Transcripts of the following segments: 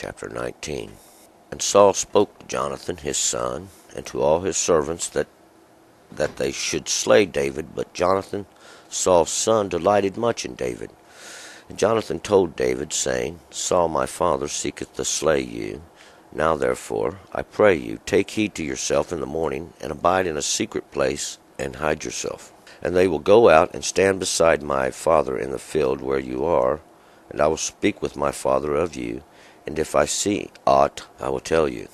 chapter 19. And Saul spoke to Jonathan his son, and to all his servants, that they should slay David. But Jonathan, Saul's son, delighted much in David. And Jonathan told David, saying, Saul my father seeketh to slay you. Now therefore, I pray you, take heed to yourself in the morning, and abide in a secret place, and hide yourself. And they will go out and stand beside my father in the field where you are, and I will speak with my father of you, and if I see aught, I will tell you.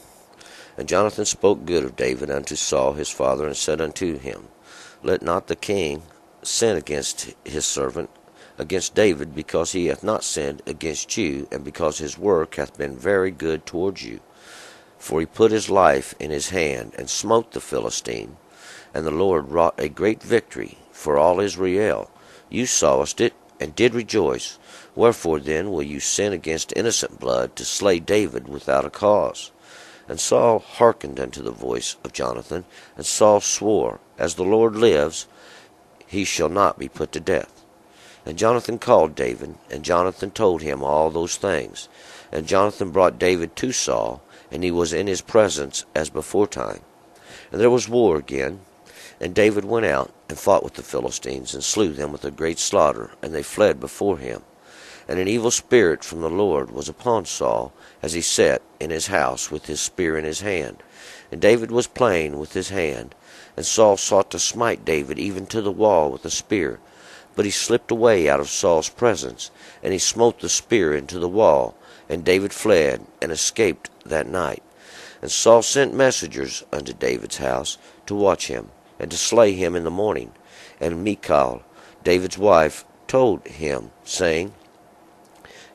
And Jonathan spoke good of David unto Saul his father, and said unto him, Let not the king sin against his servant, against David, because he hath not sinned against you, and because his work hath been very good towards you. For he put his life in his hand, and smote the Philistine, and the Lord wrought a great victory for all Israel. You sawest it, and did rejoice. Wherefore then will you sin against innocent blood, to slay David without a cause? And Saul hearkened unto the voice of Jonathan, and Saul swore, As the Lord lives, he shall not be put to death. And Jonathan called David, and Jonathan told him all those things. And Jonathan brought David to Saul, and he was in his presence as beforetime. And there was war again, and David went out and fought with the Philistines, and slew them with a great slaughter, and they fled before him. And an evil spirit from the Lord was upon Saul, as he sat in his house with his spear in his hand. And David was playing with his hand, and Saul sought to smite David even to the wall with a spear. But he slipped away out of Saul's presence, and he smote the spear into the wall, and David fled, and escaped that night. And Saul sent messengers unto David's house, to watch him, and to slay him in the morning. And Michal, David's wife, told him, saying,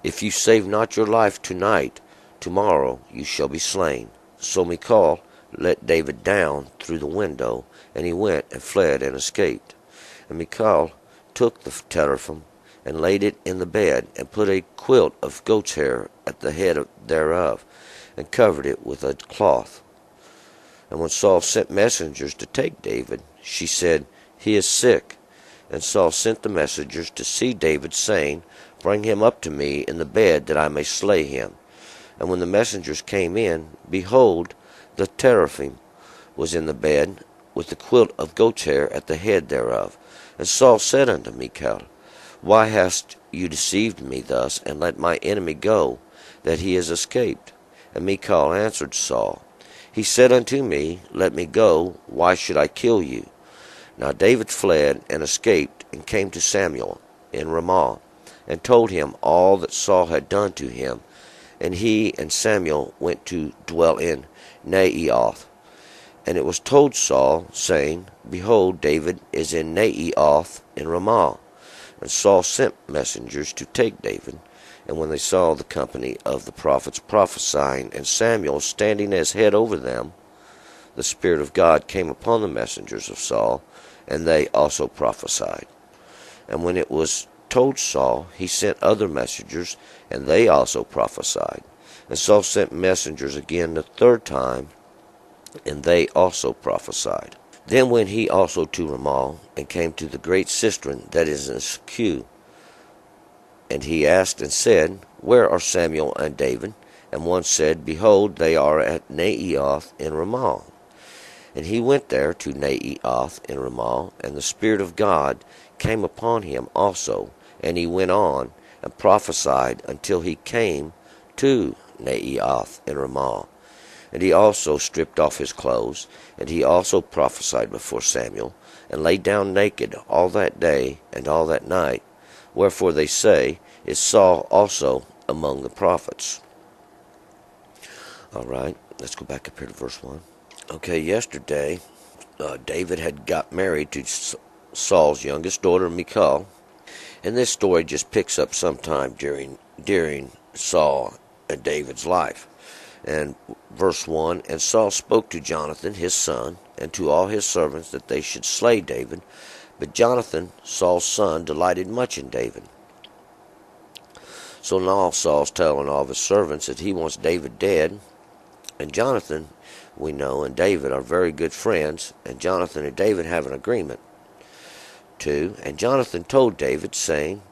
If you save not your life tonight, tomorrow you shall be slain. So Michal let David down through the window, and he went and fled and escaped. And Michal took the teraphim, and laid it in the bed, and put a quilt of goat's hair at the head thereof, and covered it with a cloth. And when Saul sent messengers to take David, she said, He is sick. And Saul sent the messengers to see David, saying, Bring him up to me in the bed, that I may slay him. And when the messengers came in, behold, the teraphim was in the bed, with the quilt of goat's hair at the head thereof. And Saul said unto Michal, Why hast you deceived me thus, and let my enemy go, that he is escaped? And Michal answered Saul, He said unto me, Let me go, why should I kill you? Now David fled and escaped, and came to Samuel in Ramah, and told him all that Saul had done to him. And he and Samuel went to dwell in Naioth. And it was told Saul, saying, Behold, David is in Naioth in Ramah. And Saul sent messengers to take David. And when they saw the company of the prophets prophesying, and Samuel standing as head over them, the Spirit of God came upon the messengers of Saul, and they also prophesied. And when it was told Saul, he sent other messengers, and they also prophesied. And Saul sent messengers again the third time, and they also prophesied. Then went he also to Ramah, and came to the great cistern that is in Secu. And he asked and said, Where are Samuel and David? And one said, Behold, they are at Naioth in Ramah. And he went there to Naioth in Ramah, and the Spirit of God came upon him also, and he went on and prophesied until he came to Naioth in Ramah. And he also stripped off his clothes, and he also prophesied before Samuel, and lay down naked all that day and all that night. Wherefore they say, Is Saul also among the prophets? All right, let's go back up here to verse 1. Okay, yesterday, David had got married to Saul's youngest daughter, Michal. And this story just picks up sometime during Saul and David's life. And verse 1, And Saul spoke to Jonathan his son, and to all his servants, that they should slay David. But Jonathan, Saul's son, delighted much in David. So now Saul's telling all of his servants that he wants David dead. And Jonathan, we know, and David are very good friends. And Jonathan and David have an agreement. 2, And Jonathan told David, saying,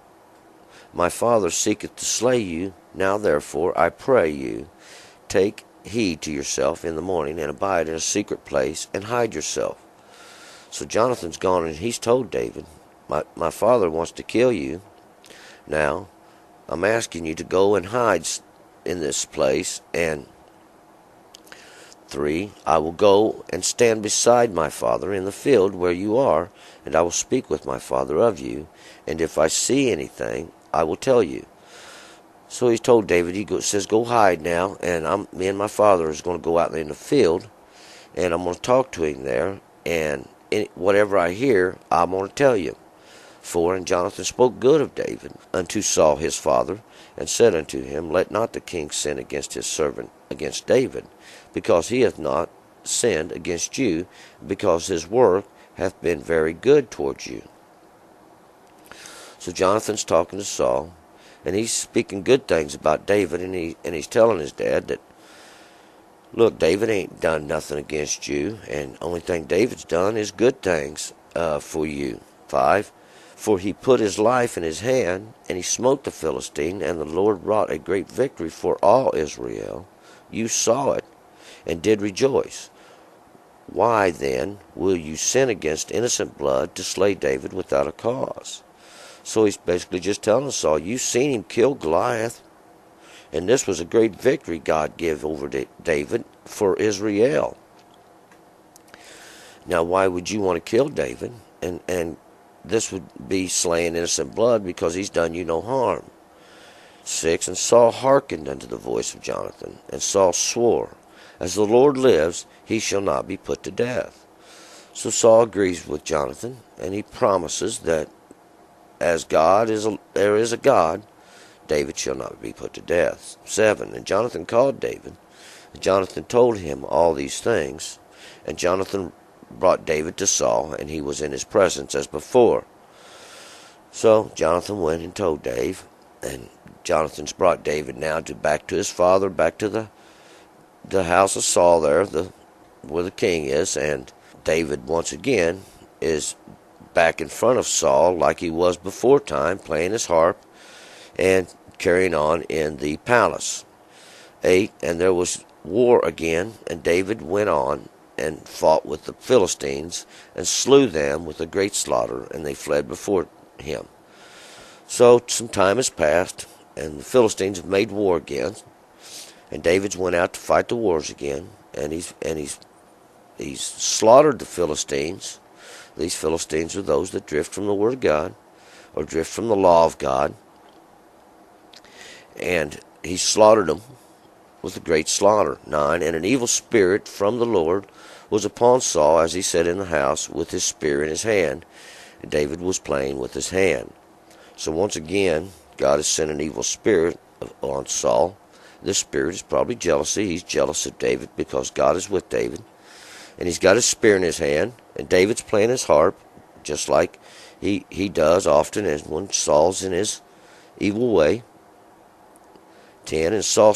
My father seeketh to slay you. Now therefore, I pray you, take heed to yourself in the morning, and abide in a secret place, and hide yourself. So Jonathan's gone, and he's told David, my father wants to kill you. Now, I'm asking you to go and hide in this place. And 3, I will go and stand beside my father in the field where you are, and I will speak with my father of you, and if I see anything, I will tell you. So he told David, says, go hide now, and me and my father is going to go out in the field, and I'm going to talk to him there, and whatever I hear, I'm going to tell you. 4, and Jonathan spoke good of David unto Saul his father, and said unto him, let not the king sin against his servant, against David, because he hath not sinned against you, because his work hath been very good towards you. So Jonathan's talking to Saul, and he's speaking good things about David, and he's telling his dad that, look, David ain't done nothing against you, and only thing David's done is good things for you. 5, for he put his life in his hand, and he smote the Philistine, and the Lord wrought a great victory for all Israel. You saw it, and did rejoice. Why then will you sin against innocent blood to slay David without a cause? So he's basically just telling Saul, you've seen him kill Goliath, and this was a great victory God gave over to David for Israel. Now why would you want to kill David? And this would be slaying innocent blood, because he's done you no harm. 6, and Saul hearkened unto the voice of Jonathan, and Saul swore, as the Lord lives, he shall not be put to death. So Saul agrees with Jonathan, and he promises that as there is a God, David shall not be put to death. 7, and Jonathan called David, and Jonathan told him all these things, and Jonathan brought David to Saul, and he was in his presence as before. So Jonathan went and told Dave, and Jonathan's brought David now back to his father, back to the house of Saul there, where the king is, and David once again is back in front of Saul like he was before time, playing his harp and carrying on in the palace. 8, and there was war again, and David went on and fought with the Philistines, and slew them with a great slaughter, and they fled before him. So some time has passed, and the Philistines have made war again, and David's went out to fight the wars again, and he's slaughtered the Philistines. These Philistines are those that drift from the Word of God, or drift from the law of God, and he slaughtered them with a great slaughter. 9, and an evil spirit from the Lord was upon Saul, as he sat in the house with his spear in his hand, and David was playing with his hand. So once again, God has sent an evil spirit on Saul. This spirit is probably jealousy. He's jealous of David because God is with David, and he's got his spear in his hand, and David's playing his harp, just like he does often as when Saul's in his evil way. 10, and Saul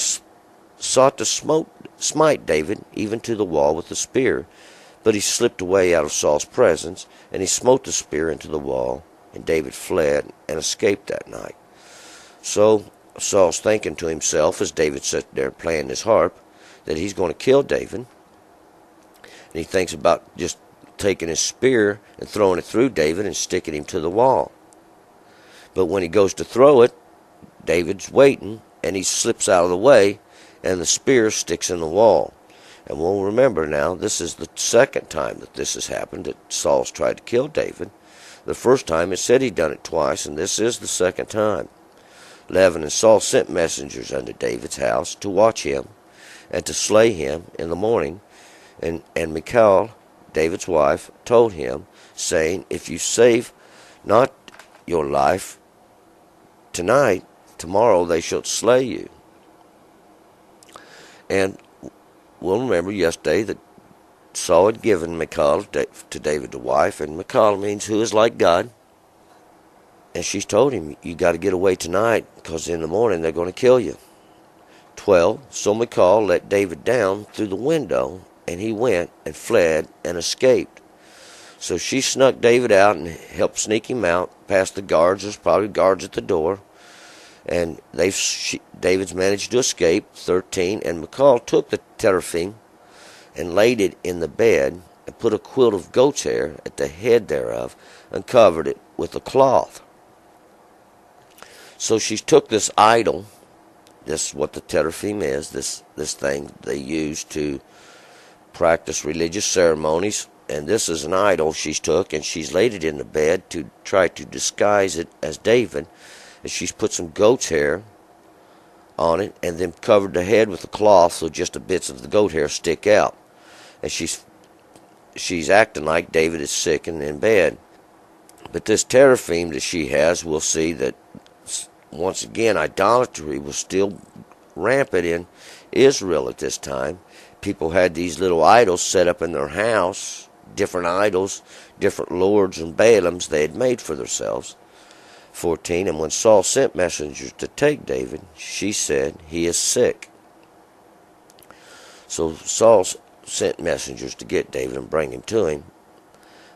sought to smite David even to the wall with the spear, but he slipped away out of Saul's presence, and he smote the spear into the wall, and David fled and escaped that night. So Saul's thinking to himself, as David sat there playing his harp, that he's going to kill David, and he thinks about just taking his spear and throwing it through David and sticking him to the wall. But when he goes to throw it, David's waiting, and he slips out of the way, and the spear sticks in the wall. And we'll remember now, this is the second time that this has happened, that Saul's tried to kill David. The first time it said he'd done it twice, and this is the second time. 11, and Saul sent messengers unto David's house to watch him, and to slay him in the morning. And Michal, David's wife, told him, saying, if you save not your life tonight, tomorrow they shall slay you. And we'll remember yesterday that Saul had given Michal to David the wife, and Michal means who is like God. And she's told him, you got to get away tonight, because in the morning they're going to kill you. 12, so Michal let David down through the window, and he went and fled and escaped. So she snuck David out and helped sneak him out past the guards. There's probably guards at the door. And David's managed to escape. 13. And Michal took the teraphim and laid it in the bed, and put a quilt of goat's hair at the head thereof, and covered it with a cloth. So she took this idol, this what the teraphim is, this thing they use to practice religious ceremonies, and this is an idol she's took, and she's laid it in the bed to try to disguise it as David, and she's put some goat's hair on it, and then covered the head with a cloth so just the bits of the goat hair stick out. And she's acting like David is sick and in bed. But this teraphim that she has, we'll see that once again idolatry was still rampant in Israel at this time. People had these little idols set up in their house, different idols, different lords and Baalims they had made for themselves. 14. And when Saul sent messengers to take David, she said, "He is sick." So Saul sent messengers to get David and bring him to him.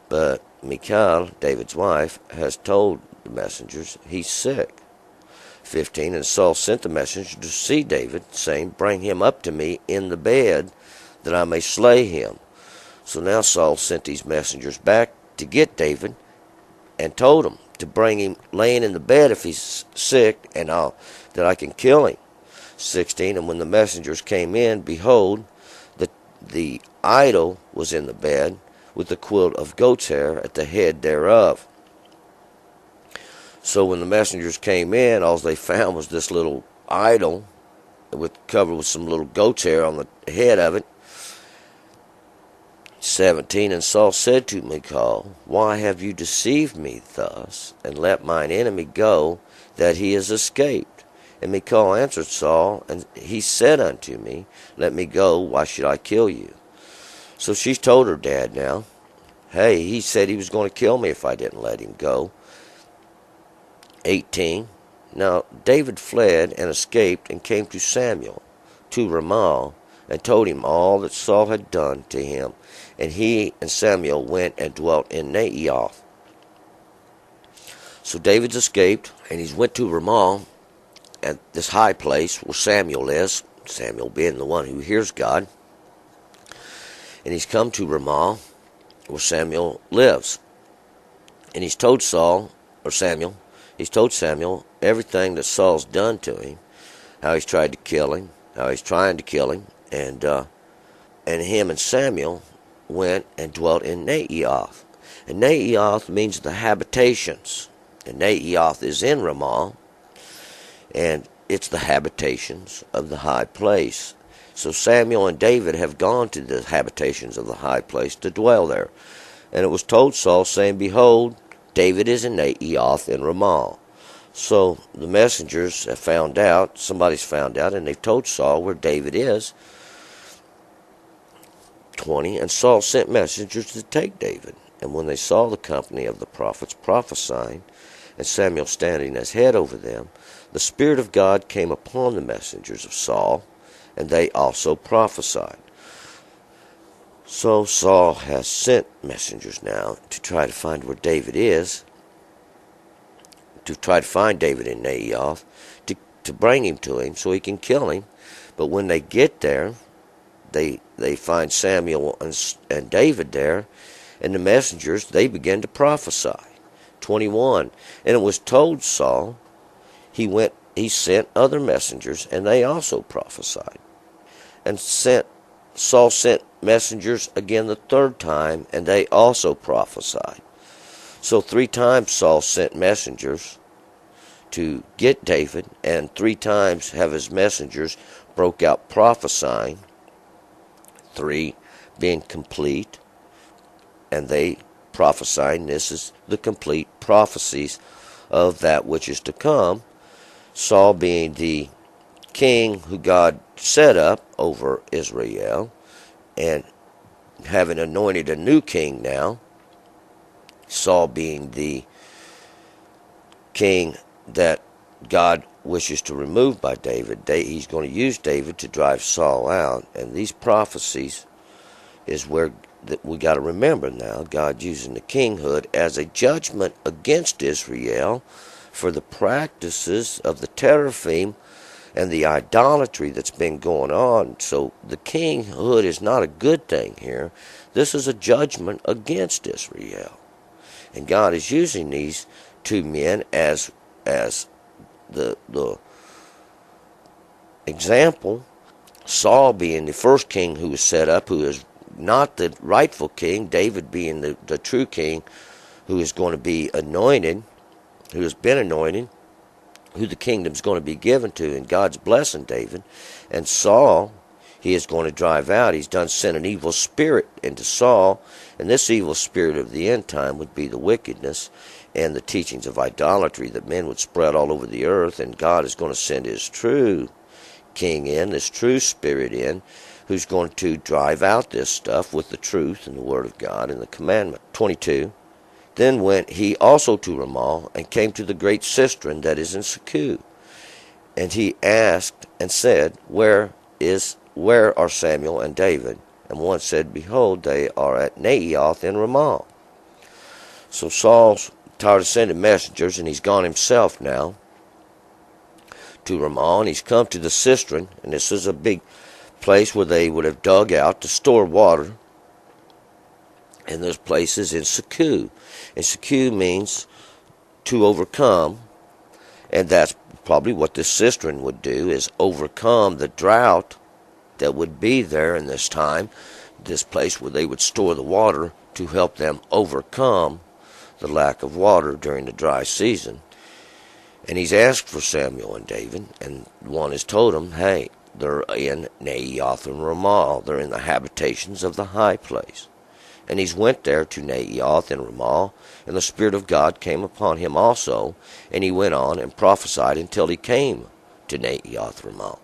But Michal, David's wife, has told the messengers he's sick. 15. And Saul sent the messenger to see David, saying, "Bring him up to me in the bed, that I may slay him." So now Saul sent these messengers back to get David, and told him to bring him laying in the bed if he's sick, and that I can kill him. 16. And when the messengers came in, behold, the idol was in the bed, with the quilt of goat's hair at the head thereof. So when the messengers came in, all they found was this little idol covered with some little goat's hair on the head of it. 17. And Saul said to Michal, "Why have you deceived me thus, and let mine enemy go, that he is escaped?" And Michal answered Saul, and he said unto me, "Let me go, why should I kill you?" So she's told her dad now, hey, he said he was going to kill me if I didn't let him go. 18. Now David fled and escaped, and came to Samuel, to Ramah, and told him all that Saul had done to him. And he and Samuel went and dwelt in Naioth. So David's escaped, and he's went to Ramah, at this high place where Samuel is, Samuel being the one who hears God. And he's come to Ramah, where Samuel lives. And he's told Samuel everything that Saul's done to him, how he's tried to kill him, how he's trying to kill him, and him and Samuel went and dwelt in Naioth. And Naioth means the habitations. And Naioth is in Ramah, and it's the habitations of the high place. So Samuel and David have gone to the habitations of the high place to dwell there. And it was told Saul, saying, "Behold, David is in Naioth in Ramah." So the messengers have found out, somebody's found out, and they've told Saul where David is. 20. And Saul sent messengers to take David. And when they saw the company of the prophets prophesying, and Samuel standing as head over them, the Spirit of God came upon the messengers of Saul, and they also prophesied. So Saul has sent messengers now to try to find where David is, to try to find David in Naioth, to bring him to him so he can kill him. But when they get there, they find Samuel and David there, and the messengers, they begin to prophesy. 21. And it was told Saul, he sent other messengers, and they also prophesied. And Saul sent messengers again the third time, and they also prophesied. So 3 times Saul sent messengers to get David, and 3 times have his messengers broke out prophesying, 3 being complete, and they prophesying. This is the complete prophecies of that which is to come. Saul being the king who God set up over Israel, and having anointed a new king now, Saul being the king that God wishes to remove by David. He's going to use David to drive Saul out. And these prophecies is where that we got to remember now. God using the kinghood as a judgment against Israel for the practices of the teraphim and the idolatry that's been going on. So the kinghood is not a good thing here. This is a judgment against Israel. And God is using these two men as the example. Saul being the first king who was set up, who is not the rightful king, David being the true king, who is going to be anointed, who has been anointed, who the kingdom's going to be given to, and God's blessing David. And Saul, he is going to drive out. He's done sent an evil spirit into Saul, and this evil spirit of the end time would be the wickedness and the teachings of idolatry that men would spread all over the earth, and God is going to send his true king in, this true spirit in, who's going to drive out this stuff with the truth and the word of God and the commandment. 22. Then went he also to Ramah, and came to the great cistern that is in Secu. And he asked and said, Where are Samuel and David? And one said, Behold, they are at Naioth in Ramah. So Saul's tired of sending messengers, and he's gone himself now to Ramah, and he's come to the cistern, and this is a big place where they would have dug out to store water. And this place is in Secu. And Secu means to overcome, and that's probably what this cistern would do, is overcome the drought that would be there in this time, this place where they would store the water to help them overcome the lack of water during the dry season. And he's asked for Samuel and David, and one has told him, hey, they're in Naioth and Ramah. They're in the habitations of the high place. And he's went there to Naioth and Ramah, and the Spirit of God came upon him also, and he went on and prophesied until he came to Naioth Ramah.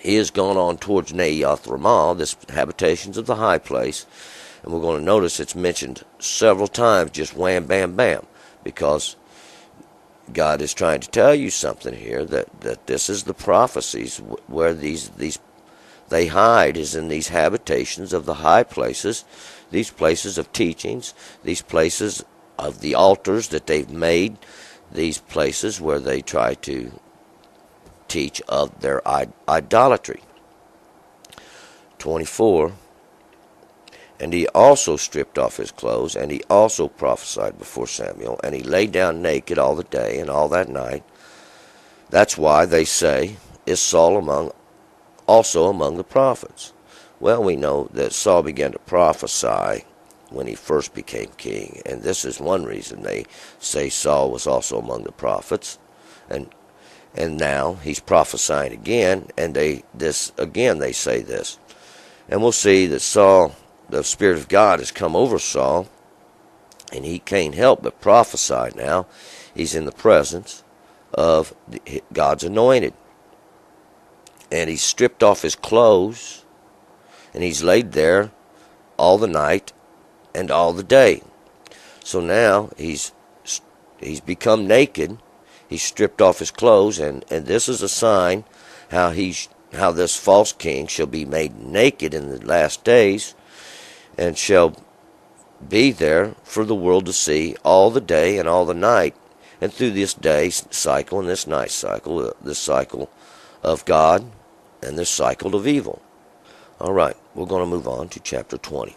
He has gone on towards Naioth Ramah, this habitations of the high place, and we're going to notice it's mentioned several times, just wham, bam, bam, because God is trying to tell you something here, that this is the prophecies where they hide, is in these habitations of the high places, these places of teachings, these places of the altars that they've made, these places where they try to teach of their idolatry. 24. And he also stripped off his clothes, and he also prophesied before Samuel, and he lay down naked all the day and all that night. That's why they say, is Saul also among the prophets? Well, we know that Saul began to prophesy when he first became king, and this is one reason they say Saul was also among the prophets, and now he's prophesying again, and they say this, and we'll see that Saul, the Spirit of God has come over Saul, and he can't help but prophesy now. He's in the presence of God's anointed, and he's stripped off his clothes, and he's laid there all the night and all the day. So now he's become naked. He's stripped off his clothes, and this is a sign how this false king shall be made naked in the last days, and shall be there for the world to see all the day and all the night, and through this day cycle and this night cycle, this cycle of God and this cycle of evil. All right, we're going to move on to chapter 20.